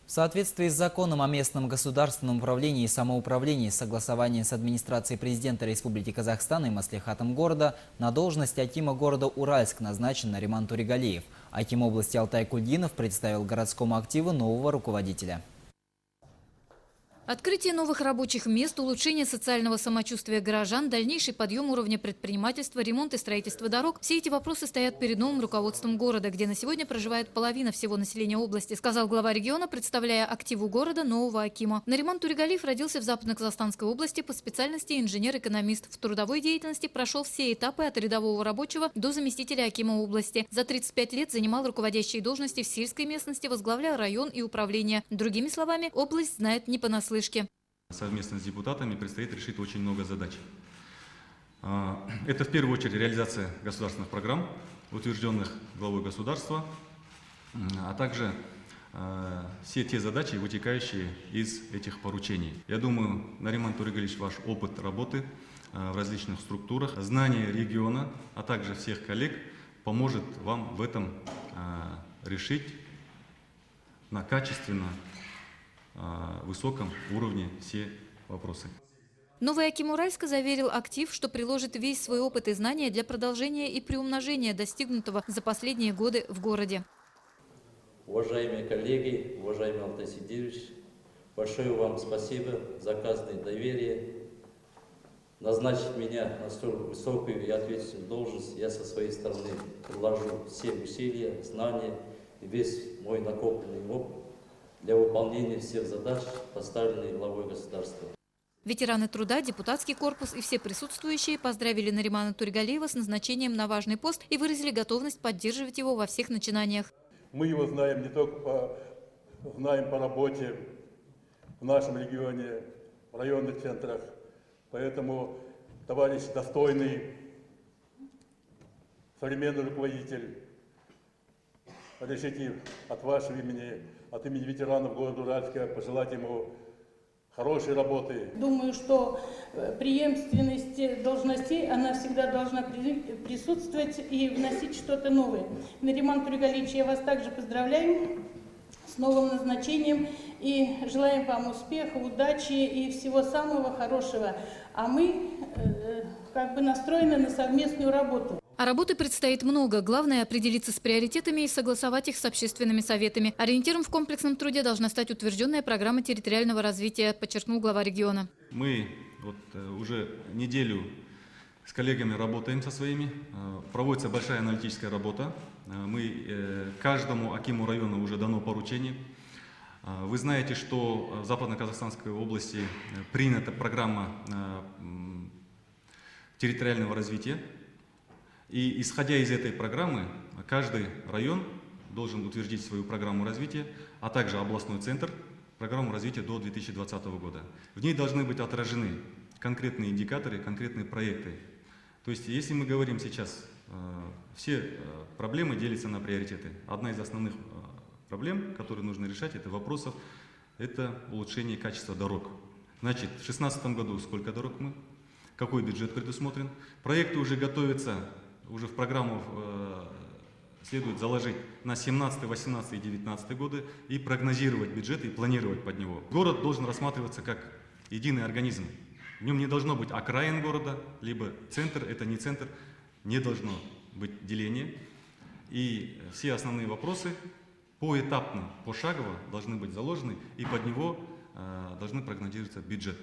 В соответствии с законом о местном государственном управлении и самоуправлении, согласование с администрацией президента Республики Казахстан и маслихатом города на должность акима города Уральск назначен Нариман Турегалиев. Аким области Алтай Кульдинов представил городскому активу нового руководителя. Открытие новых рабочих мест, улучшение социального самочувствия горожан, дальнейший подъем уровня предпринимательства, ремонт и строительство дорог – все эти вопросы стоят перед новым руководством города, где на сегодня проживает половина всего населения области, сказал глава региона, представляя активу города нового акима. Нариман Турегалиев родился в Западно-Казахстанской области по специальности инженер-экономист. В трудовой деятельности прошел все этапы от рядового рабочего до заместителя акима области. За 35 лет занимал руководящие должности в сельской местности, возглавлял район и управление. Другими словами, область знает не понаслышке. Совместно с депутатами предстоит решить очень много задач. Это в первую очередь реализация государственных программ, утвержденных главой государства, а также все те задачи, вытекающие из этих поручений. Я думаю, Нариман Турегалиевич, ваш опыт работы в различных структурах, знание региона, а также всех коллег поможет вам в этом решить на качественно высоком уровне все вопросы. Новый аким Уральска заверил актив, что приложит весь свой опыт и знания для продолжения и приумножения достигнутого за последние годы в городе. Уважаемые коллеги, уважаемый Алтай Сидирович, большое вам спасибо за оказанное доверие. Назначить меня на столь высокую и ответственную должность я со своей стороны приложу все усилия, знания и весь мой накопленный опыт для выполнения всех задач, поставленных главой государства. Ветераны труда, депутатский корпус и все присутствующие поздравили Наримана Турегалиева с назначением на важный пост и выразили готовность поддерживать его во всех начинаниях. Мы его знаем не только по работе в нашем регионе, в районных центрах. Поэтому товарищ достойный, современный руководитель. Разрешите от вашего имени, от имени ветеранов города Уральска пожелать ему хорошей работы. Думаю, что преемственность должностей, она всегда должна присутствовать и вносить что-то новое. Нариман Турегалиевич, я вас также поздравляю с новым назначением и желаем вам успеха, удачи и всего самого хорошего. А мы настроены на совместную работу. А работы предстоит много. Главное – определиться с приоритетами и согласовать их с общественными советами. Ориентиром в комплексном труде должна стать утвержденная программа территориального развития, подчеркнул глава региона. Мы уже неделю с коллегами работаем со своими. Проводится большая аналитическая работа. Каждому акиму района уже дано поручение. Вы знаете, что в Западно-Казахстанской области принята программа территориального развития. И исходя из этой программы, каждый район должен утвердить свою программу развития, а также областной центр программу развития до 2020 года. В ней должны быть отражены конкретные индикаторы, конкретные проекты. То есть, если мы говорим сейчас, все проблемы делятся на приоритеты. Одна из основных проблем, которые нужно решать, это улучшение качества дорог. Значит, в 2016 году сколько дорог какой бюджет предусмотрен? Проекты уже готовятся. Уже в программу следует заложить на 17, 18 и 19 годы и прогнозировать бюджет и планировать под него. Город должен рассматриваться как единый организм. В нем не должно быть окраин города, либо центр, это не центр, не должно быть деления. И все основные вопросы поэтапно, пошагово должны быть заложены, и под него должны прогнозироваться бюджет.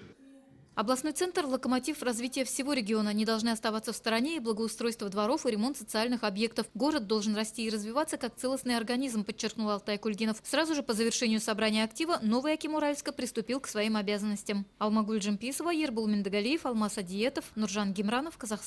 Областной центр – локомотив развития всего региона. Не должны оставаться в стороне и благоустройство дворов, и ремонт социальных объектов. Город должен расти и развиваться как целостный организм, подчеркнул Алтай Кульдинов. Сразу же по завершению собрания актива новый аким Уральска приступил к своим обязанностям. Алмагуль Джемписова, Ербул Миндагалиев, Алмаз Адиетов, Нуржан Гимранов, Казахстан.